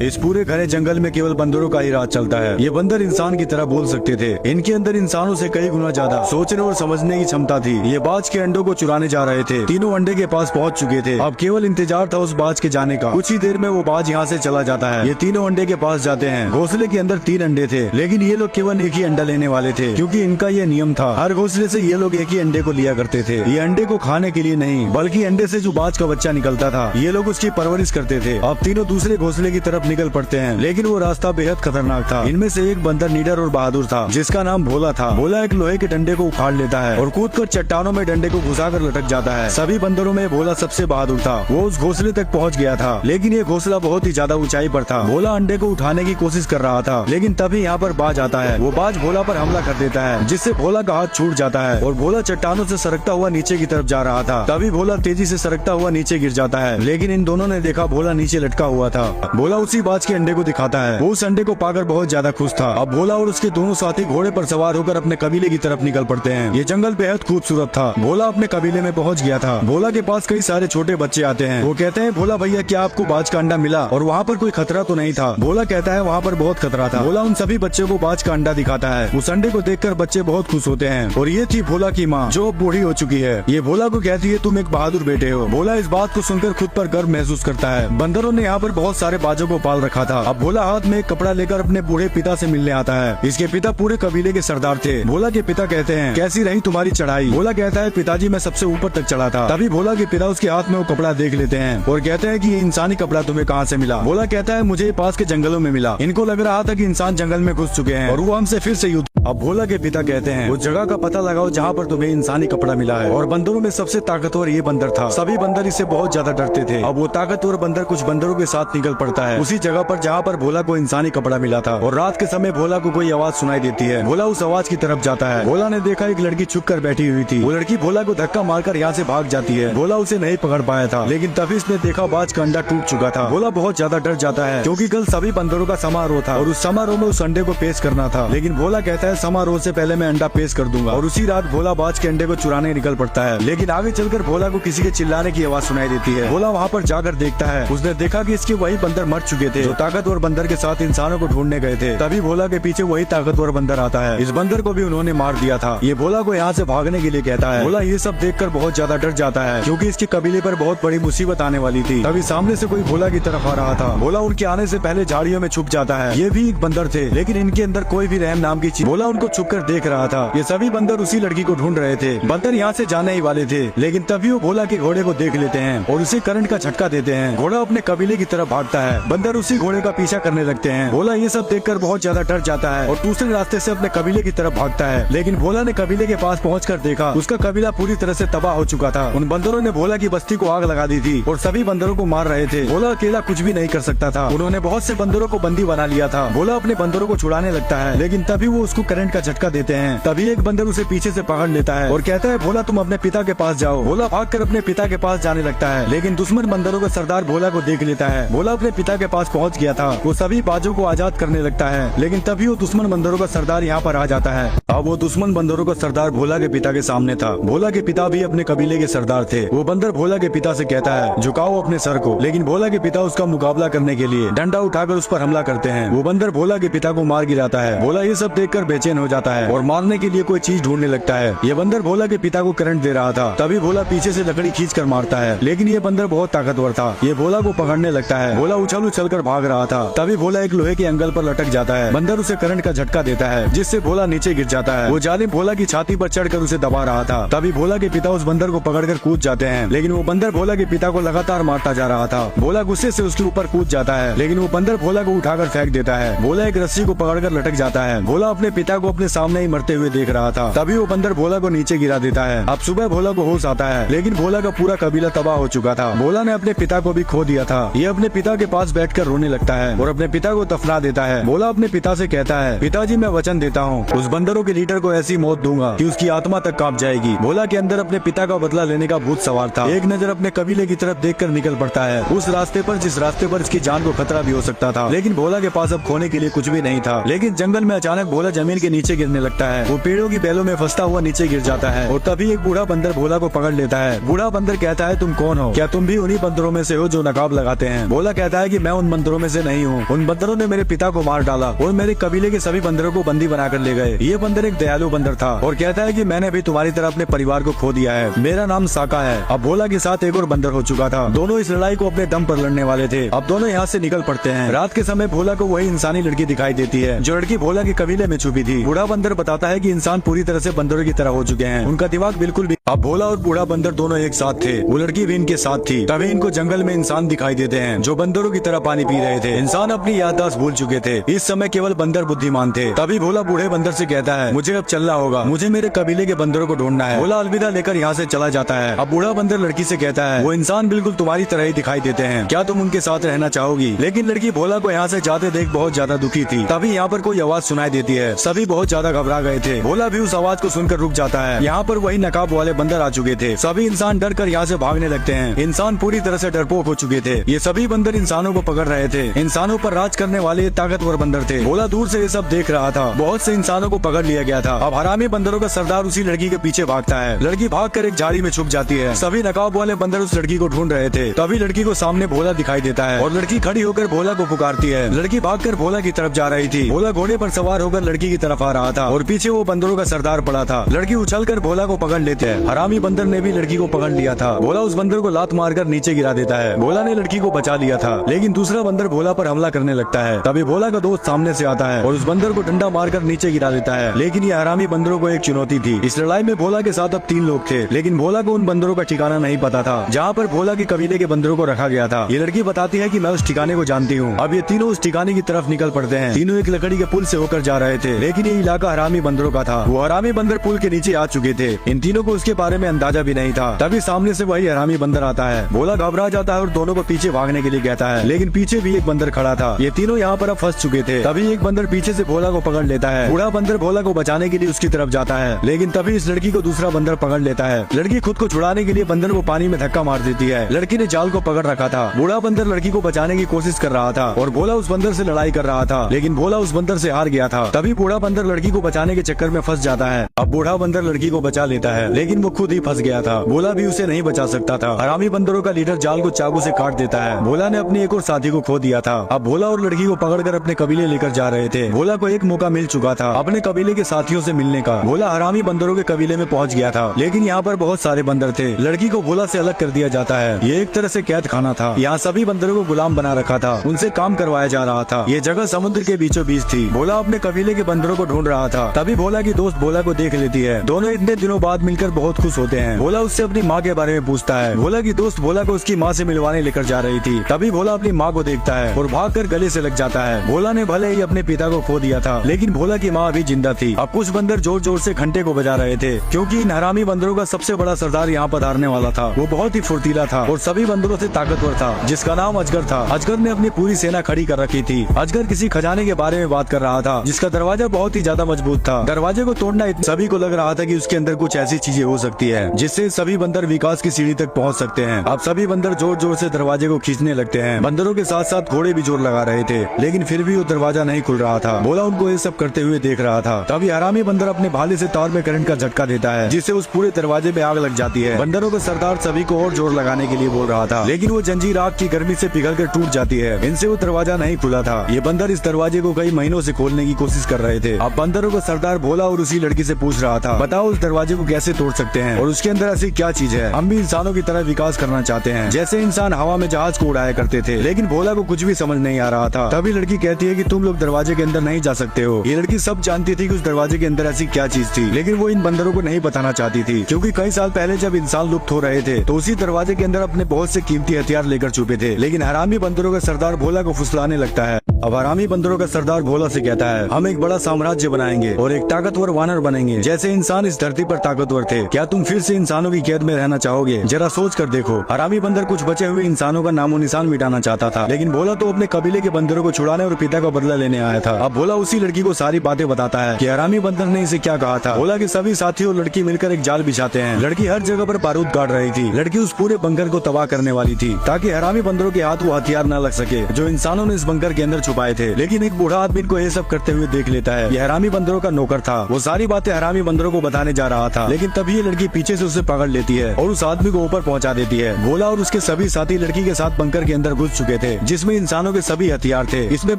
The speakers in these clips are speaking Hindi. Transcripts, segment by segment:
इस पूरे घने जंगल में केवल बंदरों का ही राज चलता है। ये बंदर इंसान की तरह बोल सकते थे। इनके अंदर इंसानों से कई गुना ज्यादा सोचने और समझने की क्षमता थी। ये बाज के अंडों को चुराने जा रहे थे। तीनों अंडे के पास पहुंच चुके थे। अब केवल इंतजार था उस बाज के जाने का। कुछ ही देर में वो बाज यहाँ से चला जाता है। ये तीनों अंडे के पास जाते हैं। घोंसले के अंदर 3 अंडे थे, लेकिन ये लोग केवल एक ही अंडा लेने वाले थे, क्योंकि इनका ये नियम था। हर घोंसले से ये लोग एक ही अंडे को लिया करते थे। ये अंडे को खाने के लिए नहीं, बल्कि अंडे से जो बाज का बच्चा निकलता था, ये लोग उसकी परवरिश करते थे। अब तीनों दूसरे घोंसले की तरफ निकल पड़ते हैं, लेकिन वो रास्ता बेहद खतरनाक था। इनमें से एक बंदर निडर और बहादुर था, जिसका नाम भोला था। भोला एक लोहे के डंडे को उखाड़ लेता है और कूदकर चट्टानों में डंडे को घुसाकर लटक जाता है। सभी बंदरों में भोला सबसे बहादुर था। वो उस घोंसले तक पहुंच गया था, लेकिन ये घोंसला बहुत ही ज्यादा ऊंचाई पर था। भोला अंडे को उठाने की कोशिश कर रहा था, लेकिन तभी यहाँ पर बाज आता है। वो बाज भोला पर हमला कर देता है, जिससे भोला का हाथ छूट जाता है और भोला चट्टानों से सरकता हुआ नीचे की तरफ जा रहा था। तभी भोला तेजी से सरकता हुआ नीचे गिर जाता है, लेकिन इन दोनों ने देखा भोला नीचे लटका हुआ था। भोला उसी बाज के अंडे को दिखाता है। वो उस अंडे को पाकर बहुत ज्यादा खुश था। अब भोला और उसके दोनों साथी घोड़े पर सवार होकर अपने कबीले की तरफ निकल पड़ते हैं। ये जंगल बेहद खूबसूरत था। भोला अपने कबीले में पहुंच गया था। भोला के पास कई सारे छोटे बच्चे आते हैं। वो कहते हैं, भोला भैया क्या आपको बाज का अंडा मिला और वहाँ पर कोई खतरा तो नहीं था? भोला कहता है, वहाँ पर बहुत खतरा था। भोला उन सभी बच्चों को बाज का अंडा दिखाता है। उस अंडे को देखकर बच्चे बहुत खुश होते हैं। और ये थी भोला की माँ, जो अब बूढ़ी हो चुकी है। ये भोला को कहती है, तुम एक बहादुर बेटे हो। भोला इस बात को सुनकर खुद पर गर्व महसूस करता है। बंदरों ने यहाँ पर बहुत सारे बाजों को पाल रखा था। अब भोला हाथ में एक कपड़ा लेकर अपने बूढ़े पिता से मिलने आता है। इसके पिता पूरे कबीले के सरदार थे। भोला के पिता कहते हैं, कैसी रही तुम्हारी चढ़ाई? भोला कहता है, पिताजी मैं सबसे ऊपर तक चढ़ा था। तभी भोला के पिता उसके हाथ में वो कपड़ा देख लेते हैं और कहते हैं कि ये इंसानी कपड़ा तुम्हें कहाँ से मिला? भोला कहता है, मुझे पास के जंगलों में मिला। इनको लग रहा था कि इंसान जंगल में घुस चुके हैं और वो हमसे फिर से युद्ध। अब भोला के पिता कहते हैं, उस जगह का पता लगाओ जहाँ पर तुम्हें इंसानी कपड़ा मिला है। और बंदरों में सबसे ताकतवर ये बंदर था। सभी बंदर इससे बहुत ज्यादा डरते थे। अब वो ताकतवर बंदर कुछ बंदरों के साथ निकल पड़ता है उसी जगह पर जहाँ पर भोला को इंसानी कपड़ा मिला था। और रात के समय भोला को कोई आवाज सुनाई देती है। भोला उस आवाज की तरफ जाता है। भोला ने देखा एक लड़की छुप कर बैठी हुई थी। वो लड़की भोला को धक्का मारकर यहाँ से भाग जाती है। भोला उसे नहीं पकड़ पाया था, लेकिन तभी इसने देखा बाज का अंडा टूट चुका था। भोला बहुत ज्यादा डर जाता है, क्योंकि कल सभी बंदरों का समारोह था और उस समारोह में उस अंडे को पेश करना था। लेकिन भोला कहता है, समारोह से पहले मैं अंडा पेश कर दूंगा। और उसी रात भोला बाज के अंडे को चुराने निकल पड़ता है। लेकिन आगे चलकर भोला को किसी के चिल्लाने की आवाज सुनाई देती है। भोला वहाँ पर जाकर देखता है। उसने देखा कि इसके वही बंदर मर चुके थे, जो ताकतवर बंदर के साथ इंसानों को ढूंढने गए थे। तभी भोला के पीछे वही ताकतवर बंदर आता है। इस बंदर को भी उन्होंने मार दिया था। ये भोला को यहाँ से भागने के लिए कहता है। भोला ये सब देखकर बहुत ज्यादा डर जाता है, क्योंकि इसके कबीले पर बहुत बड़ी मुसीबत आने वाली थी। तभी सामने से कोई भोला की तरफ आ रहा था। भोला उनके आने से पहले झाड़ियों में छुप जाता है। ये भी एक बंदर थे, लेकिन इनके अंदर कोई भी रहम नाम की चीज। भोला उनको छुप कर देख रहा था। ये सभी बंदर उसी लड़की को ढूंढ रहे थे। बंदर यहाँ से जाने ही वाले थे, लेकिन तभी वो भोला के घोड़े को देख लेते हैं और उसे करंट का झटका देते हैं। घोड़ा अपने कबीले की तरफ भागता है। बंदर उसी घोड़े का पीछा करने लगते हैं। भोला ये सब देखकर बहुत ज्यादा डर जाता है और दूसरे रास्ते से अपने कबीले की तरफ भागता है। लेकिन भोला ने कबीले के पास पहुंचकर देखा, उसका कबीला पूरी तरह से तबाह हो चुका था। उन बंदरों ने भोला की बस्ती को आग लगा दी थी और सभी बंदरों को मार रहे थे। भोला अकेला कुछ भी नहीं कर सकता था। उन्होंने बहुत से बंदरों को बंदी बना लिया था। भोला अपने बंदरों को छुड़ाने लगता है, लेकिन तभी वो उसको करंट का झटका देते हैं। तभी एक बंदर उसे पीछे से पकड़ लेता है और कहता है, भोला तुम अपने पिता के पास जाओ। भोला भागकर अपने पिता के पास जाने लगता है, लेकिन दुश्मन बंदरों का सरदार भोला को देख लेता है। भोला अपने पिता के पास पहुंच गया था। वो सभी बाजों को आजाद करने लगता है, लेकिन तभी वो दुश्मन बंदरों का सरदार यहाँ पर आ जाता है। अब वो दुश्मन बंदरों का सरदार भोला के पिता के सामने था। भोला के पिता भी अपने कबीले के सरदार थे। वो बंदर भोला के पिता से कहता है, झुकाओ अपने सर को। लेकिन भोला के पिता उसका मुकाबला करने के लिए डंडा उठाकर उस पर हमला करते हैं। वो बंदर भोला के पिता को मार गिराता है। भोला ये सब देखकर बेचैन हो जाता है और मारने के लिए कोई चीज ढूंढने लगता है। ये बंदर भोला के पिता को करंट दे रहा था। तभी भोला पीछे से लकड़ी खींच कर मारता है, लेकिन ये बंदर बहुत ताकतवर था। ये भोला को पकड़ने लगता है। भोला उछल उछल कर भाग रहा था। तभी भोला एक लोहे के एंगल पर लटक जाता है। बंदर उसे करंट का झटका देता है, जिससे भोला नीचे गिर जाता है। वो जालिम भोला की छाती पर चढ़कर उसे दबा रहा था। तभी भोला के पिता उस बंदर को पकड़कर कूद जाते हैं, लेकिन वो बंदर भोला के पिता को लगातार मारता जा रहा था। भोला गुस्से से उसके ऊपर कूद जाता है, लेकिन वो बंदर भोला को उठाकर फेंक देता है। भोला एक रस्सी को पकड़कर लटक जाता है। भोला अपने पिता को अपने सामने ही मरते हुए देख रहा था। तभी वो बंदर भोला को नीचे गिरा देता है। अब सुबह भोला को होश आता है, लेकिन भोला का पूरा कबीला तबाह हो चुका था। भोला ने अपने पिता को भी खो दिया था। ये अपने पिता के पास बैठकर रोने लगता है और अपने पिता को दफना देता है। भोला अपने पिता से कहता है, पिताजी मैं वचन देता हूँ, उस बंदरों के लीडर को ऐसी मौत दूंगा कि उसकी आत्मा तक कांप जाएगी। भोला के अंदर अपने पिता का बदला लेने का भूत सवार था। एक नजर अपने कबीले की तरफ देखकर निकल पड़ता है, उस रास्ते पर जिस रास्ते पर इसकी जान को खतरा भी हो सकता था। लेकिन भोला के पास अब खोने के लिए कुछ भी नहीं था। लेकिन जंगल में अचानक भोला जमीन के नीचे गिरने लगता है। वो पेड़ों की बेलों में फंसता हुआ नीचे गिर जाता है और तभी एक बूढ़ा बंदर भोला को पकड़ लेता है। बूढ़ा बंदर कहता है, तुम कौन हो? क्या तुम भी उन्हीं बंदरों में से हो जो नकाब लगाते हैं? भोला कहता है कि मैं उन बंदरों में से नहीं हूँ। उन बंदरों ने मेरे पिता को मार डाला और मेरे कबीले के सभी बंदरों को बंदी बनाकर ले गए। ये बंदर एक दयालु बंदर था और कहता है कि मैंने भी तुम्हारी तरह अपने परिवार को खो दिया है। मेरा नाम साका है। अब भोला के साथ एक और बंदर हो चुका था। दोनों इस लड़ाई को अपने दम पर लड़ने वाले थे। अब दोनों यहाँ से निकल पड़ते हैं। रात के समय भोला को वही इंसानी लड़की दिखाई देती है जो लड़की भोला के कबीले में छुपी थी। बूढ़ा बंदर बताता है कि इंसान पूरी तरह से बंदरों की तरह हो चुके हैं। उनका दिमाग बिल्कुल भी। अब भोला और बूढ़ा बंदर दोनों एक साथ थे। वो लड़की भी इनके साथ थी। तभी इनको जंगल में इंसान दिखाई देते हैं जो बंदरों की तरह पानी पी रहे थे। इंसान अपनी याददाश्त भूल चुके थे। इस समय केवल बंदर बुद्धिमान थे। तभी भोला बूढ़े बंदर से कहता है, मुझे अब चलना होगा। मुझे मेरे कबीले के बंदरों को ढूंढना है। भोला अलविदा लेकर यहाँ से चला जाता है। अब बूढ़ा बंदर लड़की से कहता है, वो इंसान बिल्कुल तुम्हारी तरह ही दिखाई देते हैं। क्या तुम उनके साथ रहना चाहोगी? लेकिन लड़की भोला को यहाँ से जाते देख बहुत ज्यादा दुखी थी। तभी यहाँ पर कोई आवाज सुनाई देती है। सभी बहुत ज्यादा घबरा गए थे। भोला भी उस आवाज को सुनकर रुक जाता है। यहाँ पर वही नकाब वाले बंदर आ चुके थे। सभी इंसान डर कर यहाँ से भागने लगते हैं। इंसान पूरी तरह से डरपोक हो चुके थे। ये सभी बंदर इंसानों को पकड़ रहे थे। इंसानों पर राज करने वाले ये ताकतवर बंदर थे। भोला दूर से ये सब देख रहा था। बहुत से इंसानों को पकड़ लिया गया था। अब हरामी बंदरों का सरदार उसी लड़की के पीछे भागता है। लड़की भागकर एक झाड़ी में छुप जाती है। सभी नकाब वाले बंदर उस लड़की को ढूंढ रहे थे। तभी लड़की को सामने भोला दिखाई देता है और लड़की खड़ी होकर भोला को पुकारती है। लड़की भागकर भोला की तरफ जा रही थी। भोला घोड़े पर सवार होकर लड़की की तरफ आ रहा था और पीछे वो बंदरों का सरदार पड़ा था। लड़की उछलकर भोला को पकड़ लेते हैं। हरामी बंदर ने भी लड़की को पकड़ लिया था। भोला उस बंदर को लात मारकर नीचे गिरा देता है। भोला ने लड़की को बचा लिया था, लेकिन दूसरा बंदर भोला पर हमला करने लगता है। तभी भोला का दोस्त सामने से आता है और उस बंदर को डंडा मारकर नीचे गिरा देता है। लेकिन ये हरामी बंदरों को एक चुनौती थी। इस लड़ाई में भोला के साथ अब 3 लोग थे, लेकिन भोला को उन बंदरों का ठिकाना नहीं पता था जहाँ पर भोला के कबीले के बंदरों को रखा गया था। ये लड़की बताती है कि मैं उस ठिकाने को जानती हूँ। अब ये तीनों उस ठिकाने की तरफ निकल पड़ते हैं। तीनों एक लकड़ी के पुल से होकर जा रहे थे, लेकिन ये इलाका हरामी बंदरों का था। वो हरामी बंदर पुल के नीचे आ चुके थे। इन तीनों को उसके बारे में अंदाजा भी नहीं था। तभी सामने से वही हरामी बंदर आता है। भोला घबरा जाता है और दोनों को पीछे भागने के लिए कहता है, लेकिन पीछे भी एक बंदर खड़ा था। ये तीनों यहाँ पर अब फंस चुके थे। तभी एक बंदर पीछे से भोला को पकड़ लेता है। बूढ़ा बंदर भोला को बचाने के लिए उसकी तरफ जाता है, लेकिन तभी इस लड़की को दूसरा बंदर पकड़ लेता है। लड़की खुद को छुड़ाने के लिए बंदर को पानी में धक्का मार देती है। लड़की ने जाल को पकड़ रखा था। बूढ़ा बंदर लड़की को बचाने की कोशिश कर रहा था और भोला उस बंदर से लड़ाई कर रहा था, लेकिन भोला उस बंदर से हार गया था। तभी बूढ़ा बंदर लड़की को बचाने के चक्कर में फंस जाता है। अब बूढ़ा बंदर लड़की को बचा लेता है, लेकिन वो खुद ही फंस गया था। भोला भी उसे नहीं बचा सकता था। हरामी बंदरों का लीडर जाल को चाकू से काट देता है। भोला ने अपने एक और साथी को खो दिया था। अब भोला और लड़की को पकड़कर अपने कबीले लेकर जा रहे थे। भोला को एक मौका मिल चुका था अपने कबीले के साथियों से मिलने का। भोला हरामी बंदरों के कबीले में पहुंच गया था, लेकिन यहाँ पर बहुत सारे बंदर थे। लड़की को भोला से अलग कर दिया जाता है। ये एक तरह से कैद खाना था। यहाँ सभी बंदरों को गुलाम बना रखा था। उनसे काम करवाया जा रहा था। ये जगह समुद्र के बीचों बीच थी। भोला अपने कबीले के बंदरों को ढूंढ रहा था। तभी भोला की दोस्त भोला को देख लेती है। दोनों इतने दिनों बाद मिलकर बहुत खुश होते हैं। भोला उससे अपनी माँ के बारे में पूछता है। भोला की दोस्त भोला को उसकी माँ से मिलवाने लेकर जा रही थी। तभी भोला अपनी माँ को देखता है और भागकर गले से लग जाता है। भोला ने भले ही अपने पिता को खो दिया था, लेकिन भोला की माँ अभी जिंदा थी। अब कुछ बंदर जोर जोर से घंटे को बजा रहे थे, क्योंकि इन हरामी बंदरों का सबसे बड़ा सरदार यहाँ पधारने वाला था। वो बहुत ही फुर्तीला था और सभी बंदरों से ताकतवर था, जिसका नाम अजगर था। अजगर ने अपनी पूरी सेना खड़ी कर रखी थी। अजगर किसी खजाने के बारे में बात कर रहा था, जिसका दरवाजा बहुत ही ज्यादा मजबूत था। दरवाजे को तोड़ना सभी को लग रहा था कि उसके अंदर कुछ ऐसी चीजें हो सकती है जिससे सभी बंदर विकास की सीढ़ी तक पहुँच सकते हैं। अब सभी बंदर जोर जोर से दरवाजे को खींचने लगते हैं। बंदरों के साथ साथ घोड़े भी जोर लगा रहे थे, लेकिन फिर भी वो दरवाजा नहीं खुल रहा था। भोला उनको ये सब करते हुए देख रहा था। तभी हरामी बंदर अपने भाले से तार में करंट का झटका देता है, जिससे उस पूरे दरवाजे में आग लग जाती है। बंदरों का सरदार सभी को और जोर लगाने के लिए बोल रहा था, लेकिन वो जंजीर आग की गर्मी से पिघलकर टूट जाती है। इनसे वो दरवाजा नहीं खुला था। ये बंदर इस दरवाजे को कई महीनों से खोलने की कोशिश कर रहे थे। अब बंदरों का सरदार भोला और उसी लड़की से पूछ रहा था, बताओ उस दरवाजे को कैसे तोड़ सकते हैं और उसके अंदर ऐसी क्या चीज है। हम भी इंसानों की तरह विकास करना चाहते हैं, जैसे इंसान हवा में जहाज को उड़ाया करते थे। लेकिन भोला को कुछ भी समझ नहीं आ रहा था। तभी लड़की कहती है कि तुम लोग दरवाजे के अंदर नहीं जा सकते हो। ये लड़की सब जानती थी कि उस दरवाजे के अंदर ऐसी क्या चीज थी, लेकिन वो इन बंदरों को नहीं बताना चाहती थी, क्योंकि कई साल पहले जब इंसान लुप्त हो रहे थे तो उसी दरवाजे के अंदर अपने बहुत से कीमती हथियार लेकर छुपे थे। लेकिन हरामी बंदरों का सरदार भोला को फुसलाने लगता है। अब हरामी बंदरों का सरदार भोला से कहता है, हम एक बड़ा साम्राज्य बनाएंगे और एक ताकतवर वानर बनेंगे, जैसे इंसान इस धरती पर ताकतवर थे। क्या तुम फिर से इंसानों की कैद में रहना चाहोगे? जरा सोच कर देखो। हरामी बंदर कुछ बचे हुए इंसानों का नामो निशान मिटाना चाहता था, लेकिन भोला तो अपने कबीले के बंदरों को छुड़ाने और पिता का बदला लेने आया था। अब भोला उसी लड़की को सारी बातें बताता है कि हरामी बंदर ने इसे क्या कहा था। भोला के सभी साथी और लड़की मिलकर एक जाल बिछाते हैं। लड़की हर जगह पर बारूद काट रही थी। लड़की उस पूरे बंकर को तबाह करने वाली थी, ताकि हरामी बंदरों के हाथ वो हथियार न लग सके जो इंसानों ने इस बंकर के अंदर छुपाए थे। लेकिन एक बूढ़ा आदमी को ये सब करते हुए देख लेता है। ये हरामी बंदरों का नौकर था। वो सारी बातें हरामी बंदरों को बताने जा रहा था, लेकिन तभी ये लड़की पीछे से उसे पकड़ लेती है और उस आदमी को ऊपर पहुंचा देती है। भोला और उसके सभी साथी लड़की के साथ बंकर के अंदर घुस चुके थे, जिसमें इंसानों के सभी हथियार थे। इसमें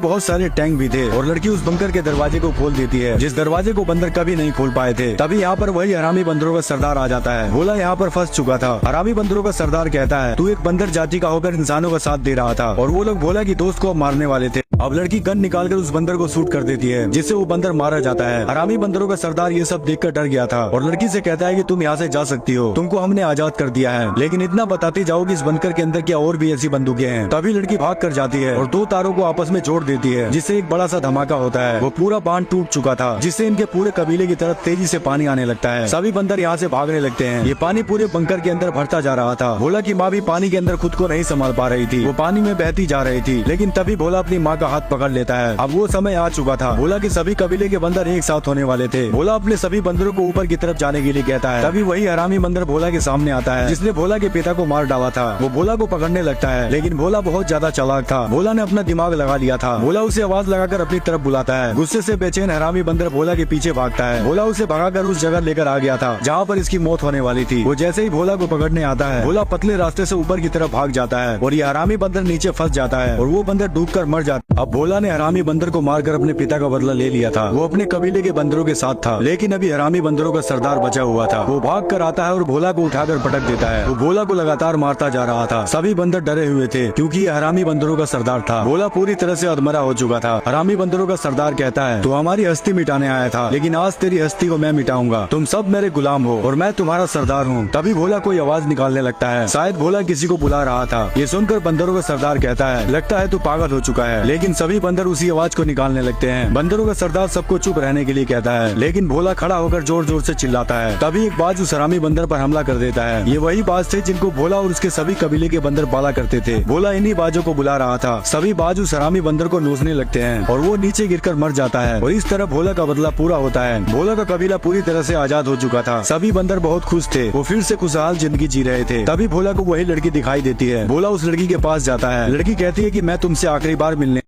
बहुत सारे टैंक भी थे और लड़की उस बंकर के दरवाजे को खोल देती है, जिस दरवाजे को बंदर कभी नहीं खोल पाए थे। तभी यहाँ पर वही हरामी बंदरों का सरदार आ जाता है। भोला यहाँ पर फंस चुका था। हरामी बंदरों का सरदार कहता है, तू एक बंदर जाति का होकर इंसानों का साथ दे रहा था और वो लोग भोला की दोस्त को मारने वाले थे। अब लड़की गन निकालकर उस बंदर को शूट कर देती है, जिससे वो बंदर मारा जाता है। हरामी बंदरों का सरदार ये सब देखकर डर गया था और लड़की से कहता है कि तुम यहाँ से जा सकती हो, तुमको हमने आजाद कर दिया है, लेकिन इतना बताते जाओ कि इस बंकर के अंदर क्या और भी ऐसी बंदूकें हैं। तभी लड़की भाग कर जाती है और दो तारों को आपस में जोड़ देती है, जिससे एक बड़ा सा धमाका होता है। वो पूरा बांध टूट चुका था, जिससे इनके पूरे कबीले की तरफ तेजी से पानी आने लगता है। सभी बंदर यहाँ से भागने लगते हैं। ये पानी पूरे बंकर के अंदर भरता जा रहा था। भोला की माँ भी पानी के अंदर खुद को नहीं संभाल पा रही थी, वो पानी में बहती जा रही थी। लेकिन तभी भोला अपनी माँ का हाथ पकड़ लेता है। अब वो समय आ चुका था। भोला के सभी कबीले के बंदर एक साथ होने वाले थे। भोला अपने सभी बंदरों को ऊपर की तरफ जाने के लिए कहता है। तभी वही हरामी बंदर भोला के सामने आता है, जिसने भोला के पिता को मार डाला था। वो भोला को पकड़ने लगता है, लेकिन भोला बहुत ज्यादा चालाक था। भोला ने अपना दिमाग लगा लिया था। भोला उसे आवाज लगाकर अपनी तरफ बुलाता है। गुस्से से बेचैन हरामी बंदर भोला के पीछे भागता है। भोला उसे भगाकर उस जगह लेकर आ गया था जहाँ पर इसकी मौत होने वाली थी। वो जैसे ही भोला को पकड़ने आता है, भोला पतले रास्ते से ऊपर की तरफ भाग जाता है और ये हरामी बंदर नीचे फंस जाता है और वो बंदर डूबकर मर जाता है। अब भोला ने हरामी बंदर को मारकर अपने पिता का बदला ले लिया था। वो अपने कबीले के बंदरों के साथ था, लेकिन अभी हरामी बंदरों का सरदार बचा हुआ था। वो भाग कर आता है और भोला को उठाकर पटक देता है। वो भोला को लगातार मारता जा रहा था। सभी बंदर डरे हुए थे, क्योंकि ये हरामी बंदरों का सरदार था। भोला पूरी तरह से अधमरा हो चुका था। हरामी बंदरों का सरदार कहता है, तू हमारी हस्ती मिटाने आया था, लेकिन आज तेरी हस्ती को मैं मिटाऊंगा। तुम सब मेरे गुलाम हो और मैं तुम्हारा सरदार हूँ। तभी भोला कोई आवाज निकालने लगता है। शायद भोला किसी को बुला रहा था। ये सुनकर बंदरों का सरदार कहता है, लगता है तू पागल हो चुका है। लेकिन सभी बंदर उसी आवाज को निकालने लगते हैं। बंदरों का सरदार सबको चुप रहने के लिए कहता है, लेकिन भोला खड़ा होकर जोर जोर से चिल्लाता है। तभी एक बाज उस हरामी बंदर पर हमला कर देता है। ये वही बाज थे जिनको भोला और उसके सभी कबीले के बंदर पाला करते थे। भोला इन्हीं बाजों को बुला रहा था। सभी बाज उस हरामी बंदर को नोचने लगते हैं और वो नीचे गिरकर मर जाता है और इस तरह भोला का बदला पूरा होता है। भोला का कबीला पूरी तरह से आजाद हो चुका था। सभी बंदर बहुत खुश थे। वो फिर से खुशहाल जिंदगी जी रहे थे। तभी भोला को वही लड़की दिखाई देती है। भोला उस लड़की के पास जाता है। लड़की कहती है कि मैं तुमसे आखिरी बार मिलने